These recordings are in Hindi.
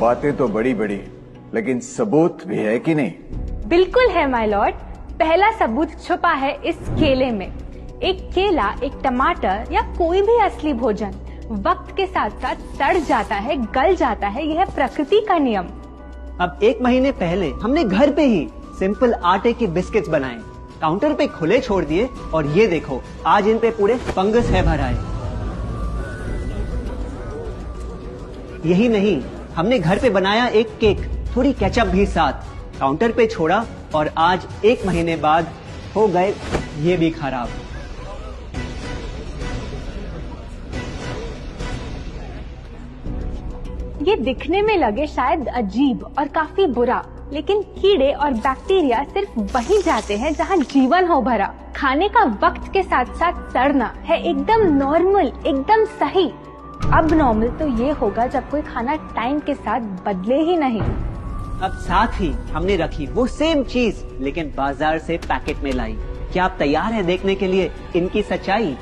बातें तो बड़ी बड़ी, लेकिन सबूत भी है कि नहीं? बिल्कुल है माय लॉर्ड। पहला सबूत छुपा है इस केले में। एक केला, एक टमाटर या कोई भी असली भोजन वक्त के साथ साथ सड़ जाता है, गल जाता है। यह प्रकृति का नियम। अब 1 महीने पहले हमने घर पे ही सिंपल आटे के बिस्किट्स बनाए, काउंटर पे खुले छोड़ दिए और ये देखो आज इन पे पूरे फंगस है भर आए। यही नहीं, हमने घर पे बनाया एक केक, थोड़ी केचप भी साथ, काउंटर पे छोड़ा और आज 1 महीने बाद हो गए ये भी खराब। ये दिखने में लगे शायद अजीब और काफी बुरा, लेकिन कीड़े और बैक्टीरिया सिर्फ वहीं जाते हैं जहां जीवन हो भरा। खाने का वक्त के साथ साथ सड़ना है एकदम नॉर्मल, एकदम सही। अब नॉर्मल तो ये होगा जब कोई खाना टाइम के साथ बदले ही नहीं। अब साथ ही हमने रखी वो सेम चीज, लेकिन बाजार से पैकेट में लाई। क्या आप तैयार हैं देखने के लिए इनकी सच्चाई?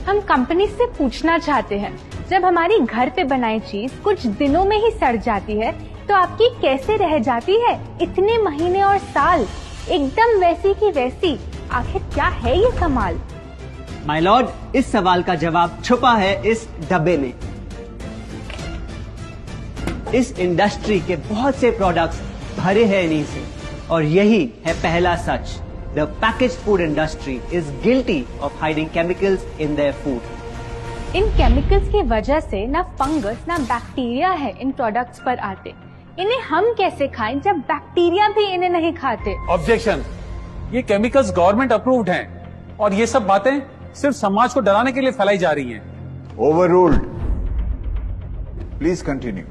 हम कंपनी से पूछना चाहते हैं, जब हमारी घर पे बनाई चीज कुछ दिनों में ही सड़ जाती है तो आपकी कैसे रह जाती है इतने महीने और साल, एकदम वैसी की वैसी? आखिर क्या है ये कमाल? माय लॉर्ड, इस सवाल का जवाब छुपा है इस डब्बे में। इस इंडस्ट्री के बहुत से प्रोडक्ट्स भरे हैं इन्हीं से, और यही है पहला सच। The packaged food industry is guilty of hiding chemicals in their food. In chemicals की वजह से ना फंगस ना बैक्टीरिया है इन प्रोडक्ट्स पर आते। इन्हें हम कैसे खाएं जब बैक्टीरिया भी इन्हें नहीं खाते? ऑब्जेक्शन, ये केमिकल्स गवर्नमेंट अप्रूव्ड हैं और ये सब बातें सिर्फ समाज को डराने के लिए फैलाई जा रही हैं। Overruled. Please continue.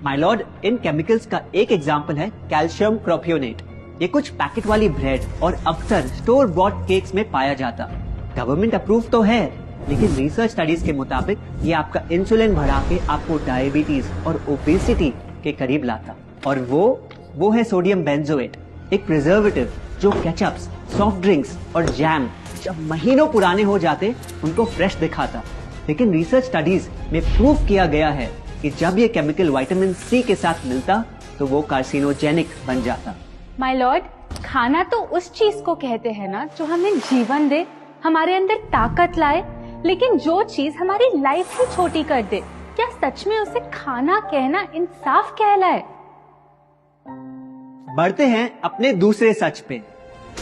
My Lord, in chemicals का एक एग्जांपल है कैल्शियम प्रोपियोनेट। ये कुछ पैकेट वाली ब्रेड और अक्सर स्टोर बॉट केक्स में पाया जाता। गवर्नमेंट अप्रूव तो है, लेकिन रिसर्च स्टडीज के मुताबिक ये आपका इंसुलिन बढ़ा के आपको डायबिटीज और ओबेसिटी के करीब लाता। और वो है सोडियम बेंजोएट, एक प्रिजर्वेटिव जो केचप्स, सॉफ्ट ड्रिंक्स और जैम जब महीनों पुराने हो जाते उनको फ्रेश दिखाता। लेकिन रिसर्च स्टडीज में प्रूव किया गया है कि जब ये केमिकल विटामिन सी के साथ मिलता तो वो कार्सिनोजेनिक बन जाता। माय लॉर्ड, खाना तो उस चीज को कहते हैं ना जो हमें जीवन दे, हमारे अंदर ताकत लाए, लेकिन जो चीज हमारी लाइफ ही छोटी कर दे, क्या सच में उसे खाना कहना इंसाफ कहलाए? बढ़ते हैं अपने दूसरे सच पे,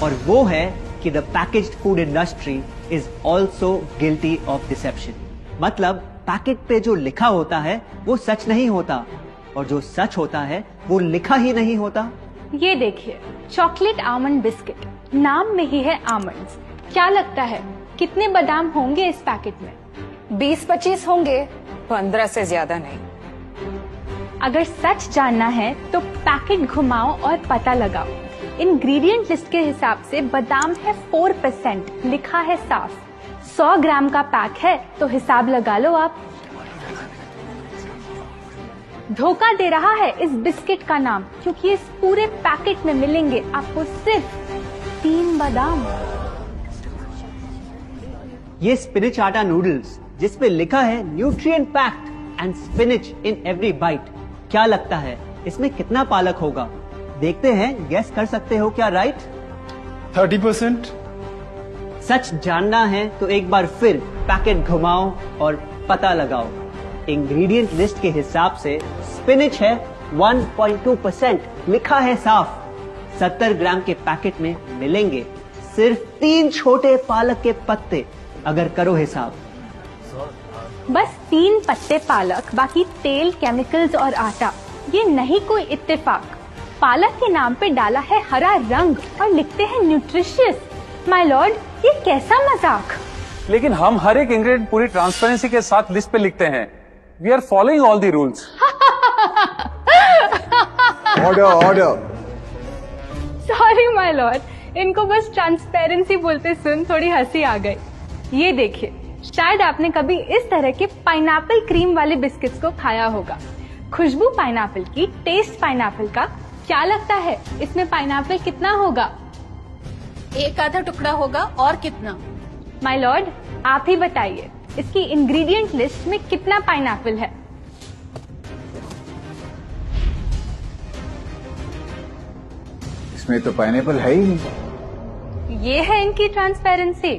और वो है कि the packaged food industry is also guilty of deception. मतलब पैकेट पे जो लिखा होता है वो सच नहीं होता, और जो सच होता है वो लिखा ही नहीं होता। ये देखिए, चॉकलेट आमंड बिस्किट, नाम में ही है आमंड्स। क्या लगता है कितने बादाम होंगे इस पैकेट में? 20-25 होंगे, 15 से ज्यादा नहीं। अगर सच जानना है तो पैकेट घुमाओ और पता लगाओ। इंग्रेडिएंट लिस्ट के हिसाब से बादाम है 4%, लिखा है साफ। 100 ग्राम का पैक है तो हिसाब लगा लो आप। धोखा दे रहा है इस बिस्किट का नाम, क्योंकि इस पूरे पैकेट में मिलेंगे आपको सिर्फ 3 बादाम। ये स्पिनच आटा नूडल्स जिसपे लिखा है nutrient packed and spinach in every bite. क्या लगता है इसमें कितना पालक होगा? देखते हैं, गेस कर सकते हो क्या? राइट, 30%। सच जानना है तो एक बार फिर पैकेट घुमाओ और पता लगाओ। इंग्रेडिएंट लिस्ट के हिसाब से स्पिनच है 1.2%, लिखा है साफ। 70 ग्राम के पैकेट में मिलेंगे सिर्फ 3 छोटे पालक के पत्ते। अगर करो हिसाब, बस 3 पत्ते पालक, बाकी तेल, केमिकल्स और आटा। ये नहीं कोई इत्तेफाक। पालक के नाम पे डाला है हरा रंग और लिखते हैं न्यूट्रिशियस। माय लॉर्ड, ये कैसा मजाक? लेकिन हम हर एक इंग्रेडिएंट पूरी ट्रांसपेरेंसी के साथ लिस्ट पे लिखते हैं। We are following all the rules. Order. Sorry my lord, इनको बस ट्रांसपेरेंसी बोलते सुन थोड़ी हंसी आ गई। ये देखिए, शायद आपने कभी इस तरह के पाइनएप्पल क्रीम वाले बिस्किट्स को खाया होगा। खुशबू पाइनएप्पल की, टेस्ट पाइनएप्पल का, क्या लगता है इसमें पाइनएप्पल कितना होगा? एक आधा टुकड़ा होगा और कितना? माय लॉर्ड, आप ही बताइए, इसकी इंग्रेडिएंट लिस्ट में कितना पाइनएप्पल है? इसमें तो पाइनएप्पल है ही नहीं। ये है इनकी ट्रांसपेरेंसी।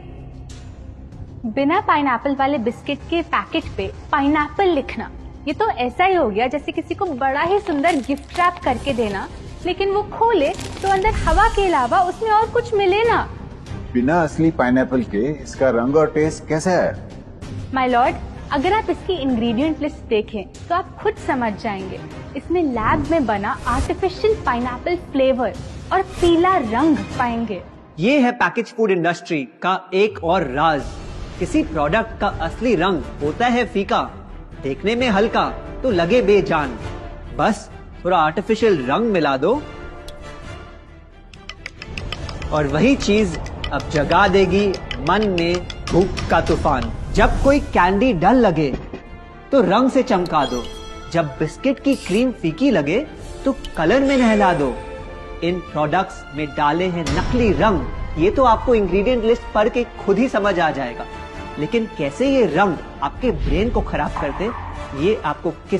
बिना पाइनएप्पल वाले बिस्किट के पैकेट पे पाइनएप्पल लिखना, ये तो ऐसा ही हो गया जैसे किसी को बड़ा ही सुंदर गिफ्ट रैप करके देना, लेकिन वो खोले तो अंदर हवा के अलावा उसमें और कुछ मिले ना। बिना असली पाइनएप्पल के इसका रंग और टेस्ट कैसा है? माय लॉर्ड, अगर आप इसकी इंग्रेडिएंट लिस्ट देखें तो आप खुद समझ जाएंगे। इसमें लैब में बना आर्टिफिशियल पाइनएप्पल फ्लेवर और पीला रंग पाएंगे। ये है पैकेज फूड इंडस्ट्री का एक और राज। किसी प्रोडक्ट का असली रंग होता है फीका, देखने में हल्का तो लगे बेजान। बस थोड़ा आर्टिफिशियल रंग मिला दो और वही चीज अब जगा देगी मन में भूख का तूफान। जब कोई कैंडी डल लगे तो रंग से चमका दो, जब बिस्किट की क्रीम फीकी लगे तो कलर में नहला दो। इन प्रोडक्ट्स में डाले हैं नकली रंग। ये तो आपको इंग्रेडिएंट लिस्ट पढ़ के खुद ही समझ आ जाएगा, लेकिन कैसे ये रंग आपके ब्रेन को खराब करते, ये आपको किस